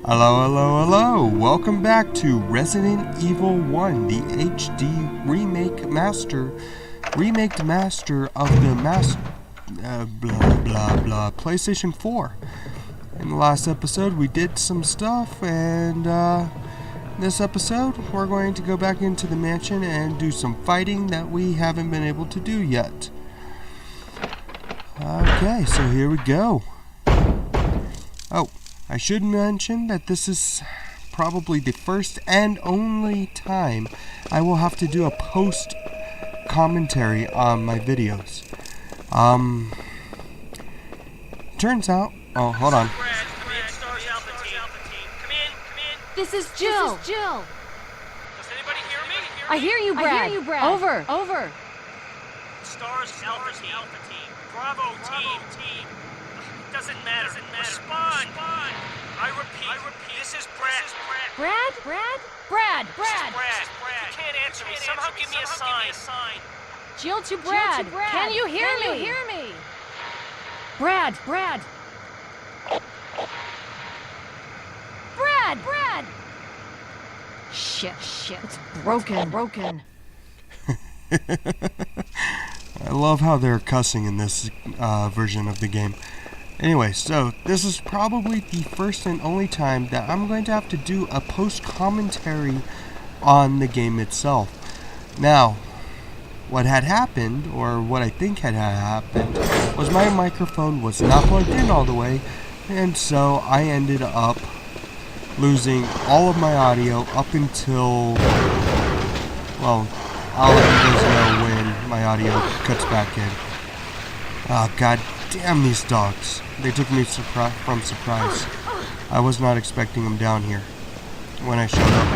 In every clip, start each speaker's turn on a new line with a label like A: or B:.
A: Hello, hello, hello! Welcome back to Resident Evil 1, the HD Remaked Master of the PlayStation 4. In the last episode, we did some stuff, and this episode, we're going to go back into the mansion and do some fighting that we haven't been able to do yet. Okay, so here we go. Oh, I should mention that this is probably the first and only time I will have to do a post commentary on my videos. Turns out, oh, hold on.
B: This is Jill.
C: Does anybody hear me?
B: I hear you, Brad.
C: I hear you, Brad.
B: Over.
C: Stars Alpha Team. Bravo Team. Doesn't matter. Respond. I repeat. This is Brad.
B: Brad.
C: This is Brad. You can't answer me. Somehow give me a sign.
B: Jill to Brad. Can you hear me? Brad. Shit. It's broken.
A: I love how they're cussing in this version of the game. Anyway, so this is probably the first and only time that I'm going to have to do a post-commentary on the game itself. Now, what had happened, or what I think had happened, was my microphone was not plugged in all the way, and so I ended up losing all of my audio up until, well, I'll let you guys know when my audio cuts back in. Oh, god damn these dogs. They took me from surprise. I was not expecting them down here when I showed up.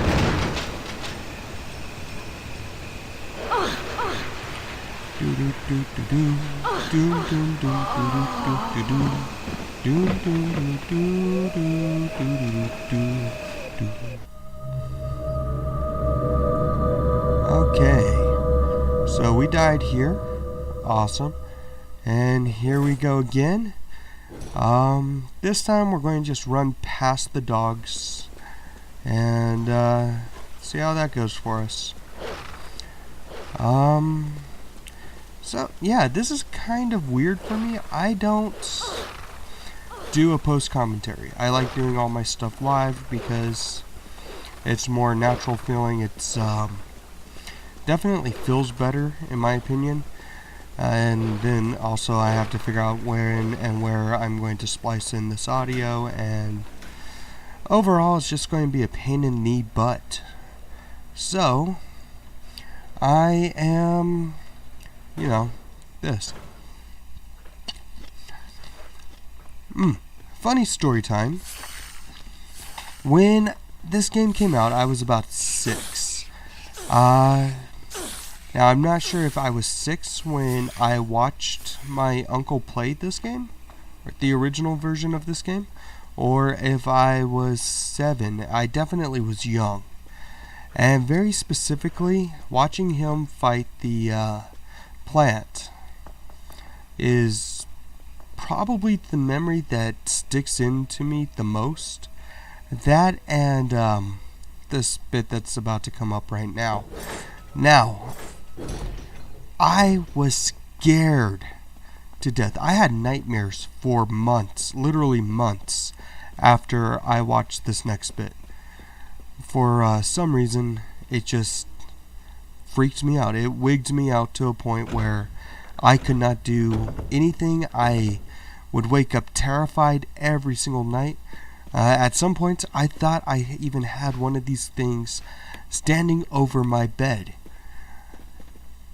A: Okay, so we died here. Awesome. And here we go again. This time we're going to just run past the dogs and see how that goes for us. So yeah, this is kind of weird for me. I don't do a post commentary. I like doing all my stuff live because it's more natural feeling. It's definitely feels better in my opinion. And then also I have to figure out when and where I'm going to splice in this audio, and overall it's just going to be a pain in the butt. So I am, this. Funny story time. When this game came out, I was about 6. Now, I'm not sure if I was 6 when I watched my uncle play this game, or the original version of this game, or if I was 7. I definitely was young. And very specifically, watching him fight the plant is probably the memory that sticks into me the most. That and this bit that's about to come up right now. Now, I was scared to death. I had nightmares for months, literally months, after I watched this next bit. For some reason, it just freaked me out. It wigged me out to a point where I could not do anything. I would wake up terrified every single night. At some points, I thought I even had one of these things standing over my bed.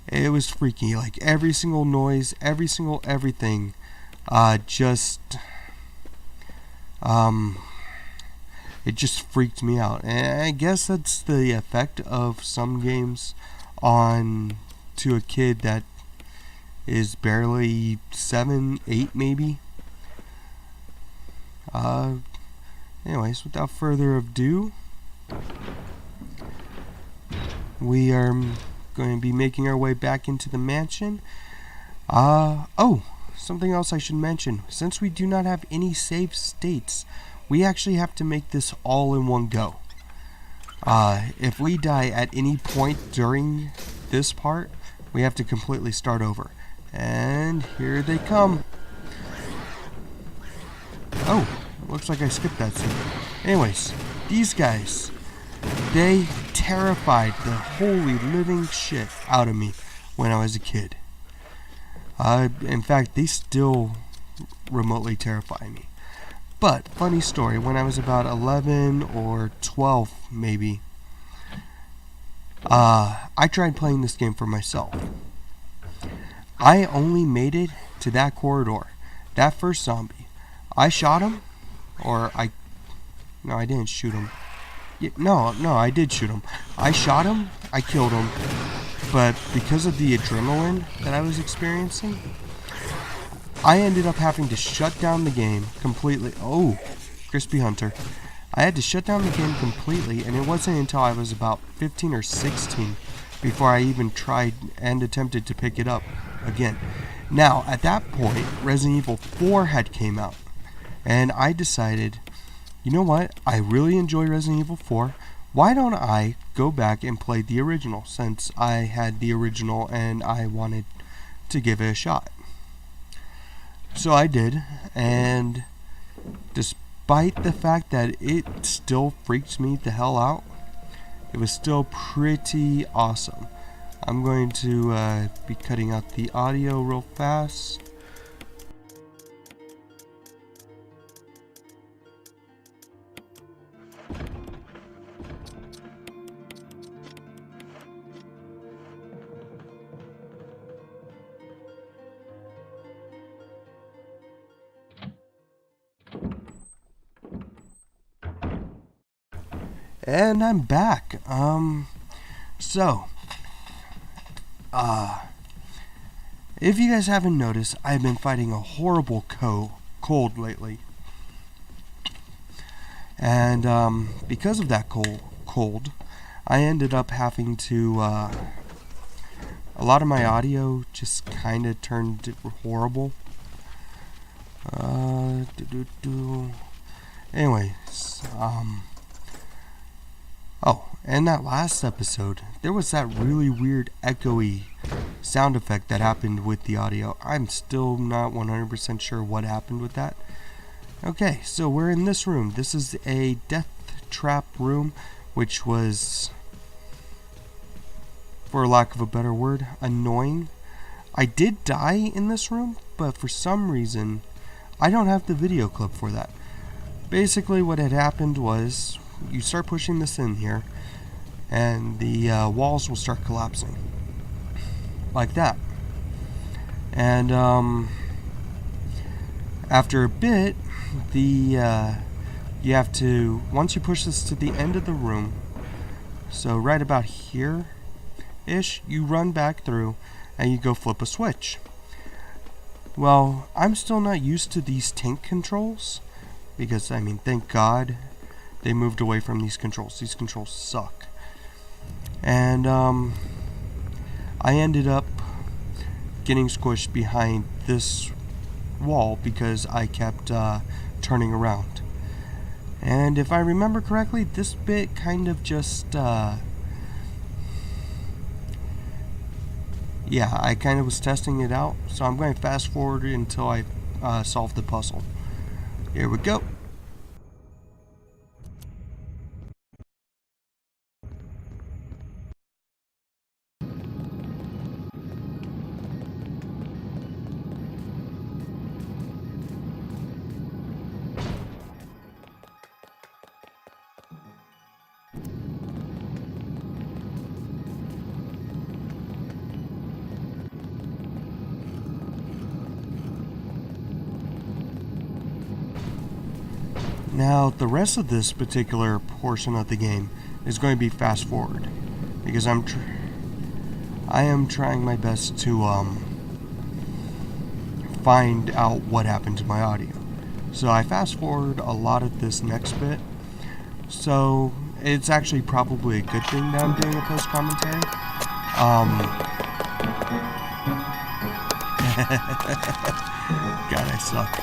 A: It was freaky. Like every single noise, every single everything, it just freaked me out. And I guess that's the effect of some games on to a kid that is barely 7, 8 maybe. Anyways, without further ado, we are going to be making our way back into the mansion. Oh, something else I should mention. Since we do not have any save states, we actually have to make this all in one go. If we die at any point during this part, we have to completely start over. And here they come. Oh, looks like I skipped that scene. Anyways, these guys, they terrified the holy living shit out of me when I was a kid. In fact, they still remotely terrify me. But, funny story, when I was about 11 or 12 maybe, I tried playing this game for myself. I only made it to that corridor, that first zombie. I shot him, or no, I didn't shoot him. No, I did shoot him. I shot him, I killed him, but because of the adrenaline that I was experiencing, I ended up having to shut down the game completely. Oh, Crispy Hunter. I had to shut down the game completely, and it wasn't until I was about 15 or 16 before I even tried and attempted to pick it up again. Now, at that point, Resident Evil 4 had came out, and I decided, you know what, I really enjoy Resident Evil 4. Why don't I go back and play the original, since I had the original and I wanted to give it a shot. So I did, and despite the fact that it still freaks me the hell out, it was still pretty awesome. I'm going to be cutting out the audio real fast. And I'm back. If you guys haven't noticed, I've been fighting a horrible cold lately. And, because of that cold, I ended up having to, a lot of my audio just kind of turned horrible. Anyways, oh, and that last episode, there was that really weird echoey sound effect that happened with the audio. I'm still not 100% sure what happened with that. Okay, so we're in this room. This is a death trap room, which was, for lack of a better word, annoying. I did die in this room, but for some reason, I don't have the video clip for that. Basically, what had happened was, you start pushing this in here, and the walls will start collapsing. Like that. And, after a bit, you have to, once you push this to the end of the room, so right about here-ish, you run back through, and you go flip a switch. Well, I'm still not used to these tank controls, because, I mean, thank God they moved away from these controls. These controls suck. And, I ended up getting squished behind this wall because I kept turning around. And if I remember correctly, this bit kind of just, yeah, I kind of was testing it out. So I'm going to fast forward until I solve the puzzle. Here we go. Now, the rest of this particular portion of the game is going to be fast forward, because I am trying my best to find out what happened to my audio. So I fast forward a lot of this next bit, so it's actually probably a good thing that I'm doing a post commentary. God, I suck.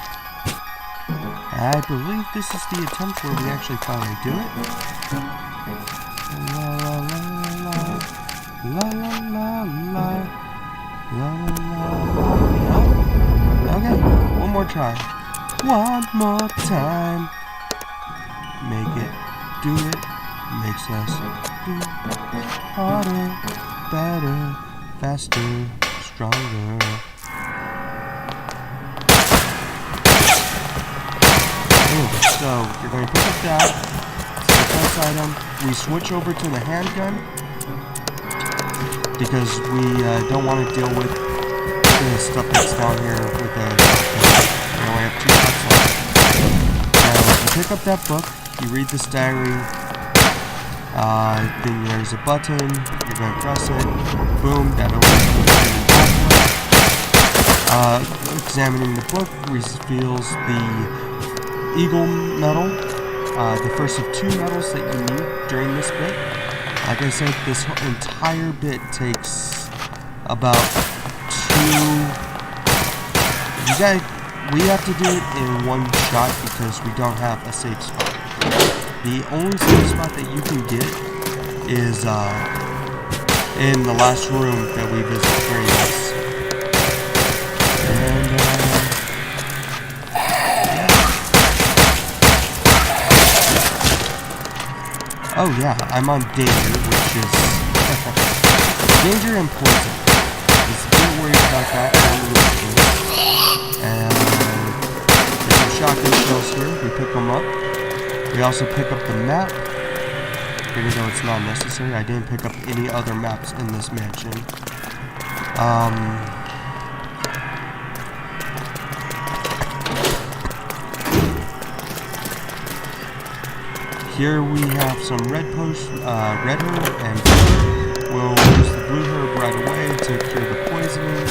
A: I believe this is the attempt where we actually finally do it. La la la la la la la la la la. Okay, one more try. One more time. Make it, do it, makes us do harder, better, faster, stronger. So you're going to pick up that, it's the first item. We switch over to the handgun because we don't want to deal with the stuff that's down here with the shotgun. We only have 2 shots left. Now, you pick up that book, you read this diary, then there's a button, you're going to press it, boom, that opens up the password. Examining the book reveals the Eagle medal, the first of 2 medals that you need during this bit. Like I said, this entire bit takes about 2... we have to do it in 1 shot because we don't have a safe spot. The only safe spot that you can get is in the last room that we visit during this. And oh yeah, I'm on danger, which is danger and poison. Just a bit worried about that. And there's some shotgun shells here. We pick them up. We also pick up the map, even though it's not necessary. I didn't pick up any other maps in this mansion. Here we have some red herb and blue. We'll use the blue herb right away to cure the poisoning.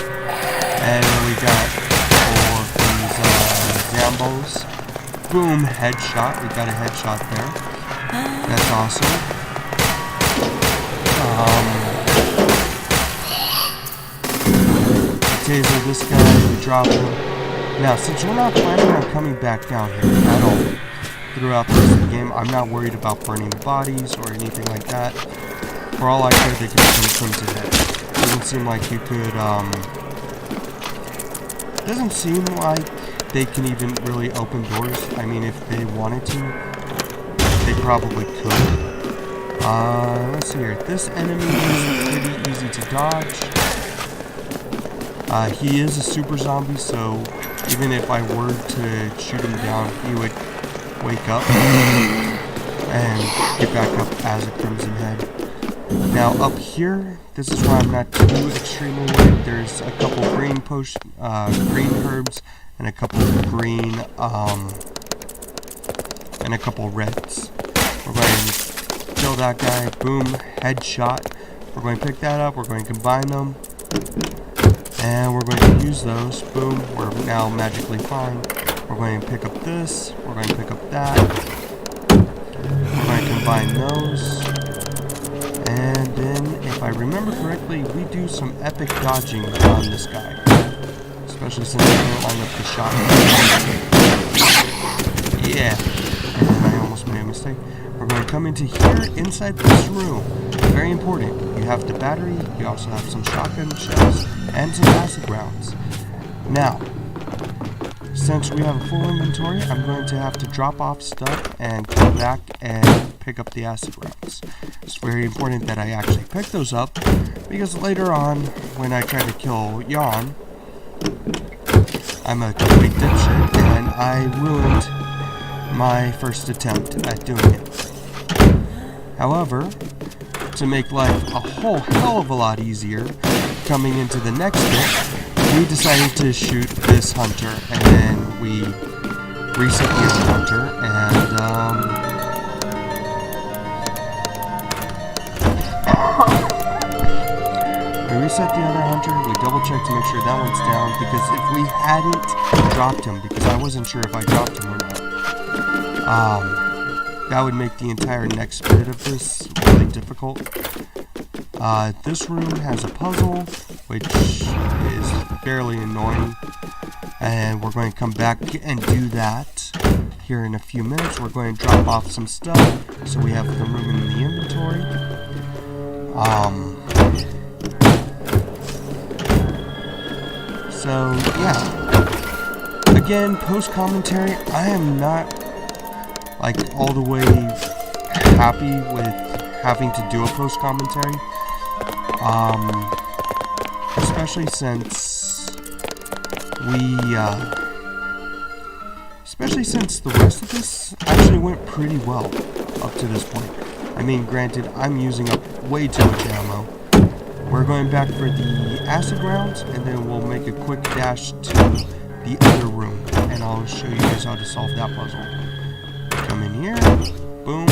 A: And we got 4 of these Zambos. Boom, headshot. We got a headshot there. That's awesome. Taser this guy, we drop him. Now, since we're not planning on coming back down here at all throughout the rest of the game, I'm not worried about burning bodies or anything like that. For all I care, they can come crimson head. Doesn't seem like you could, doesn't seem like they can even really open doors. I mean, if they wanted to, they probably could. Let's see here. This enemy is pretty easy to dodge. He is a super zombie, so even if I were to shoot him down, he would wake up and get back up as a crimson head. Now up here, this is why I'm not too extremely worried. There's a couple green green herbs and a couple green and a couple reds. We're going to kill that guy. Boom, headshot. We're going to pick that up. We're going to combine them. And we're going to use those. Boom, we're now magically fine. We're going to pick up this. We're going to pick up that. We're going to combine those. And then, if I remember correctly, we do some epic dodging on this guy. Especially since I can't line up the shot. Yeah. And I almost made a mistake. We're going to come into here, inside this room. Very important. You have the battery, you also have some shotgun shells, and some acid rounds. Now, since we have a full inventory, I'm going to have to drop off stuff and come back and pick up the acid rounds. It's very important that I actually pick those up, because later on, when I try to kill Jan, I'm a complete dipshit, and I ruined my first attempt at doing it. However, to make life a whole hell of a lot easier, coming into the next bit, we decided to shoot this hunter, and then we reset the other hunter, and we reset the other hunter, we double check to make sure that one's down, because if we hadn't dropped him, because I wasn't sure if I dropped him or not, that would make the entire next bit of this really difficult. This room has a puzzle, which is fairly annoying, and we're going to come back and do that. here in a few minutes. We're going to drop off some stuff so we have the room in the inventory. So yeah, again, post commentary, I am not like all the way happy with having to do a post commentary, especially since the rest of this actually went pretty well up to this point. I mean, granted, I'm using up way too much ammo. We're going back for the acid rounds, and then we'll make a quick dash to the other room, and I'll show you guys how to solve that puzzle. Come in here, boom.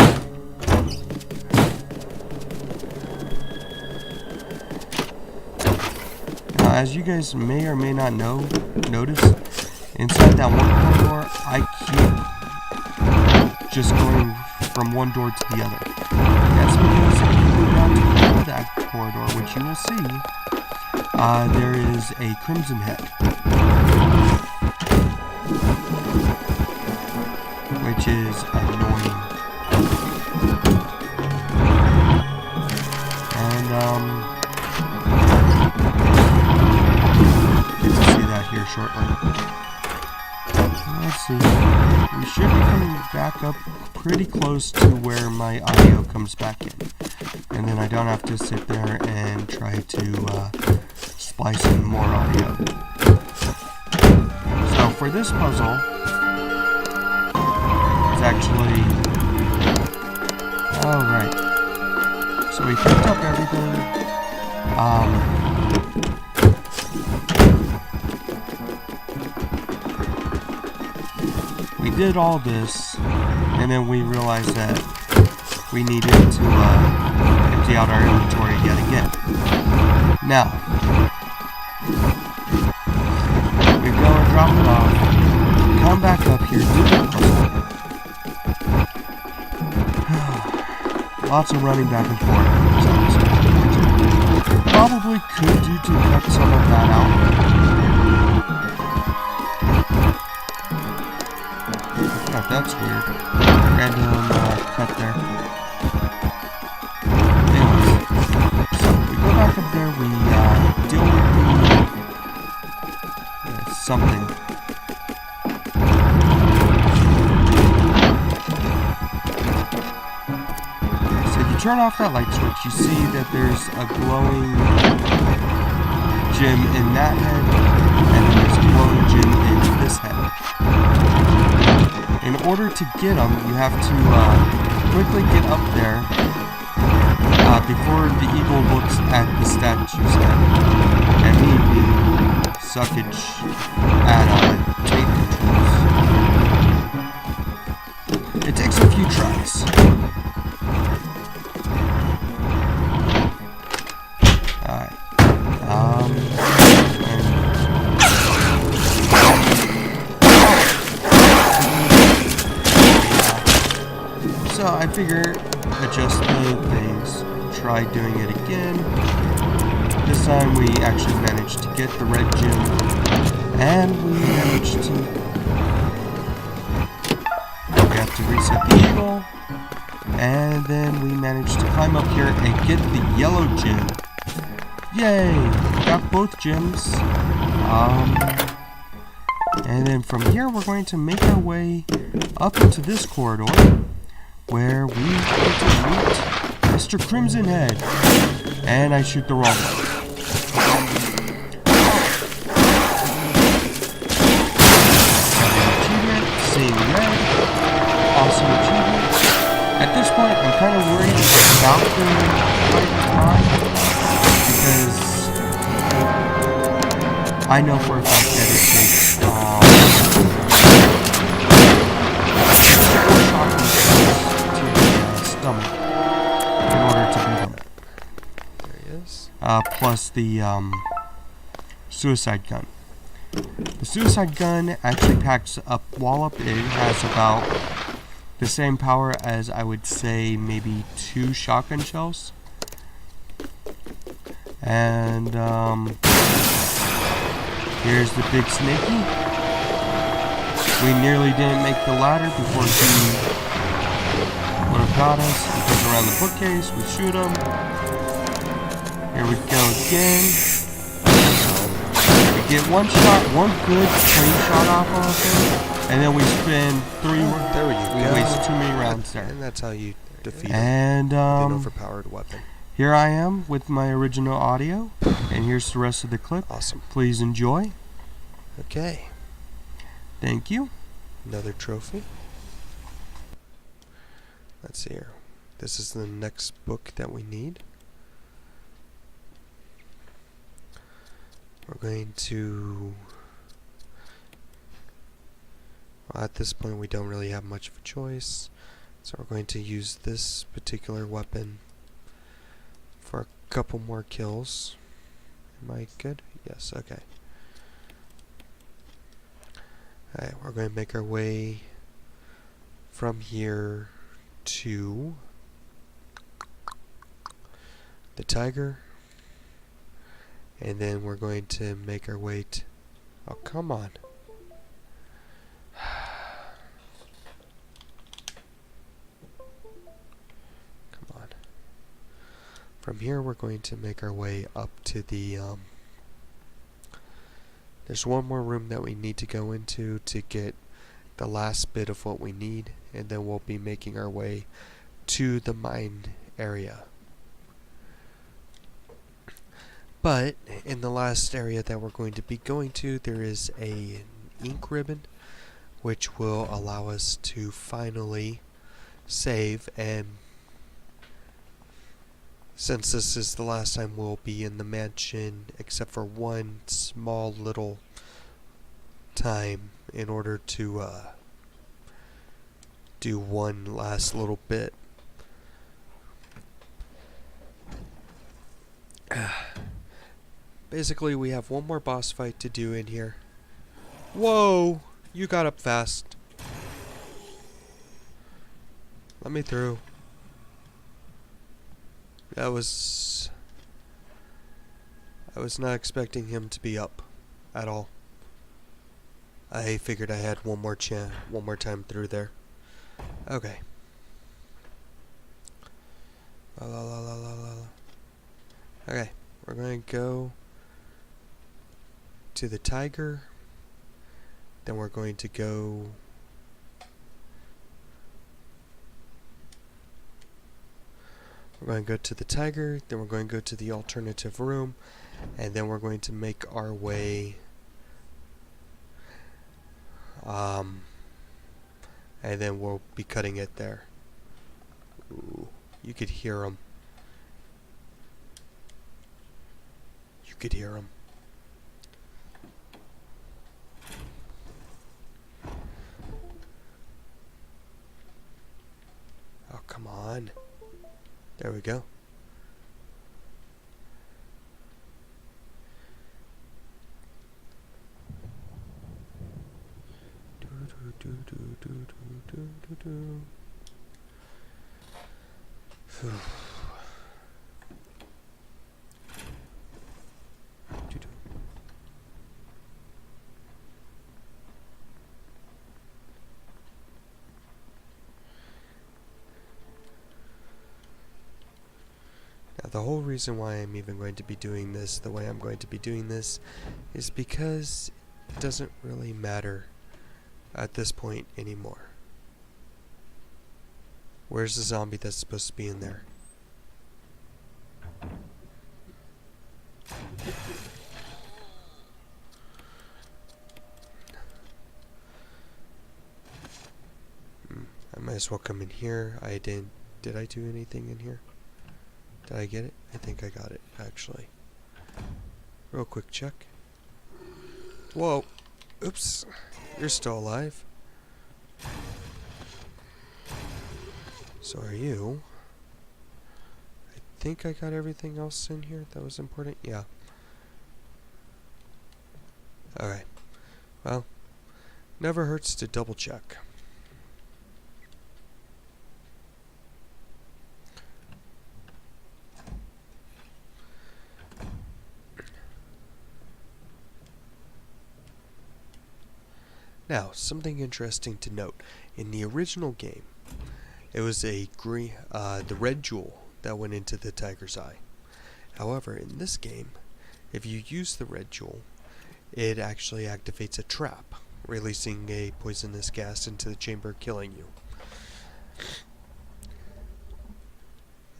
A: Now, as you guys may or may not notice, inside that one corridor, I keep just going from one door to the other. That's because if you go down to the end of that corridor, which you will see, there is a crimson head, which is annoying. And get to see that here shortly. Let's see. We should be coming back up pretty close to where my audio comes back in. And then I don't have to sit there and try to splice in more audio. So for this puzzle, it's actually... Alright. So we picked up everything. We did all this, and then we realized that we needed to empty out our inventory yet again. Now, we go and drop it off, come back up here, do the puzzle. Lots of running back and forth. Probably could do to cut some of that out. Yeah, that's weird. Random cut there. Anyways, so we go back up there, we deal with the something. So if you turn off that light switch, you see that there's a glowing gem in that head, and then there's a glowing gem in this head. In order to get them, you have to quickly get up there before the eagle looks at the statue's head. And me being suckage at tape controls. It takes a few tries. Alright. So I figure adjust the things, try doing it again. This time we actually managed to get the red gem, and we managed to... We have to reset the eagle, and then we managed to climb up here and get the yellow gem. Yay! Got both gems. And then from here we're going to make our way up into this corridor, where we get to meet Mr. Crimson Head. And I shoot the wrong one. Achievement, seeing red. Awesome achievement. At this point, I'm kind of worried about the right time, because I know for a fact that it takes stomach in order to beat him.
D: There he is.
A: Plus the suicide gun. The suicide gun actually packs a wallop. It has about the same power as, I would say, maybe 2 shotgun shells. And here's the big snaky. We nearly didn't make the ladder before he would have got us. He goes around the bookcase. We shoot him. Here we go again. We get one good clean shot off of him, and then we spend three.
D: There we go.
A: Waste too many rounds there.
D: And that's how you defeat
A: and
D: him with an overpowered weapon.
A: Here I am with my original audio, and here's the rest of the clip.
D: Awesome.
A: Please enjoy.
D: Okay.
A: Thank you.
D: Another trophy. Let's see here. This is the next book that we need. We're going to... Well, at this point we don't really have much of a choice. So we're going to use this particular weapon for a couple more kills. Am I good? Yes, okay. Alright, we're going to make our way from here to the tiger, and then we're going to make our way to... Oh, come on. Come on. From here we're going to make our way up to the there's one more room that we need to go into to get the last bit of what we need, and then we'll be making our way to the mine area. But in the last area that we're going to be going to, there is an ink ribbon which will allow us to finally save, and since this is the last time we'll be in the mansion, except for one small little time in order to do one last little bit. Basically, we have one more boss fight to do in here. Whoa! You got up fast. Let me through. I was not expecting him to be up at all. I figured I had one more time through there. Okay. La la la la la la. Okay, we're going to go to the tiger. Then we're going to go... We're going to go to the tiger, then we're going to go to the alternative room, and then we're going to make our way... and then we'll be cutting it there. Ooh, you could hear him. You could hear him. Oh, come on. There we go. Now, the whole reason why I'm even going to be doing this the way I'm going to be doing this is because it doesn't really matter at this point anymore. Where's the zombie that's supposed to be in there? I might as well come in here. Did I do anything in here? Did I get it? I think I got it, actually. Real quick check. Whoa. Oops. You're still alive. So are you. I think I got everything else in here that was important. Yeah. Alright. Well, never hurts to double check. Now, something interesting to note. In the original game, it was the red jewel that went into the tiger's eye. However, in this game, if you use the red jewel, it actually activates a trap, releasing a poisonous gas into the chamber, killing you.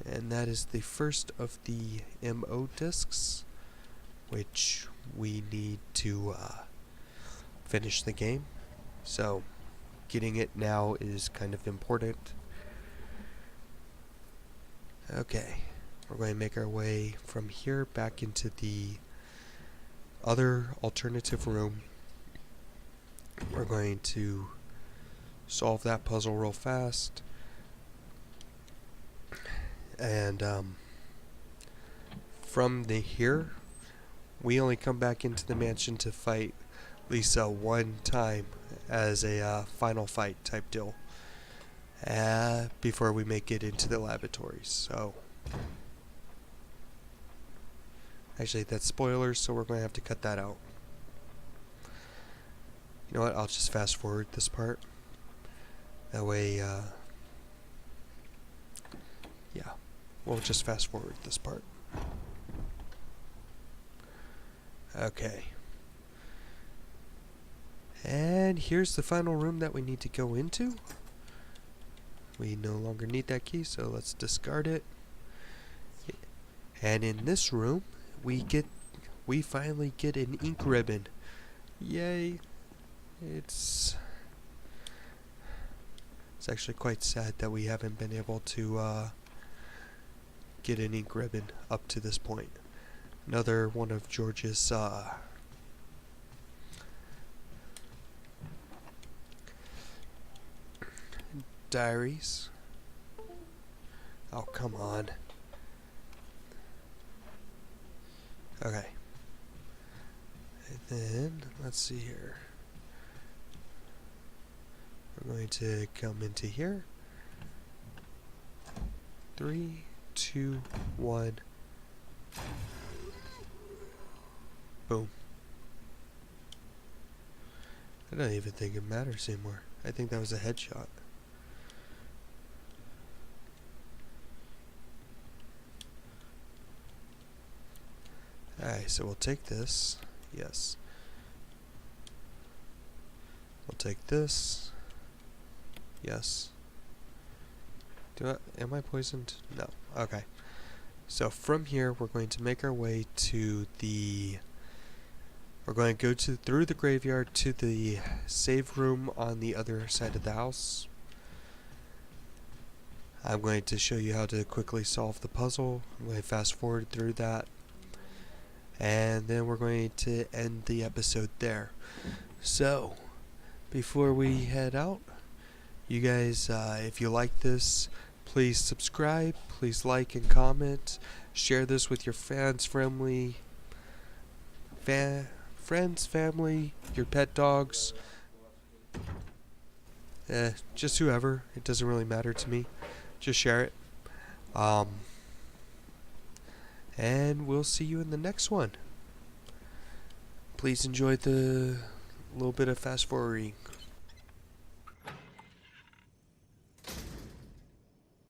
D: And that is the first of the MO discs, which we need to finish the game. So, getting it now is kind of important. Okay, we're going to make our way from here back into the other alternative room. We're going to solve that puzzle real fast. And from here, we only come back into the mansion to fight Lisa one time as a final fight type deal before we make it into the laboratories. So, actually, that's spoilers, so we're going to have to cut that out. You know what? I'll just fast forward this part. That way, yeah, we'll just fast forward this part. Okay. And here's the final room that we need to go into. We no longer need that key, so let's discard it. And in this room, we finally get an ink ribbon. Yay! It's actually quite sad that we haven't been able to get an ink ribbon up to this point. Another one of George's diaries. Oh, come on. Okay. And then, let's see here. We're going to come into here. 3, 2, 1. Boom. I don't even think it matters anymore. I think that was a headshot. Alright, so we'll take this. Yes. We'll take this. Yes. Am I poisoned? No. Okay. So from here, we're going to make our way to the... We're going to go through the graveyard to the save room on the other side of the house. I'm going to show you how to quickly solve the puzzle. I'm going to fast forward through that. And then we're going to end the episode there. So, before we head out, you guys, if you like this, please subscribe, please like and comment, share this with your friends, family, your pet dogs, just whoever. It doesn't really matter to me. Just share it. And we'll see you in the next one. Please enjoy the little bit of fast forwarding.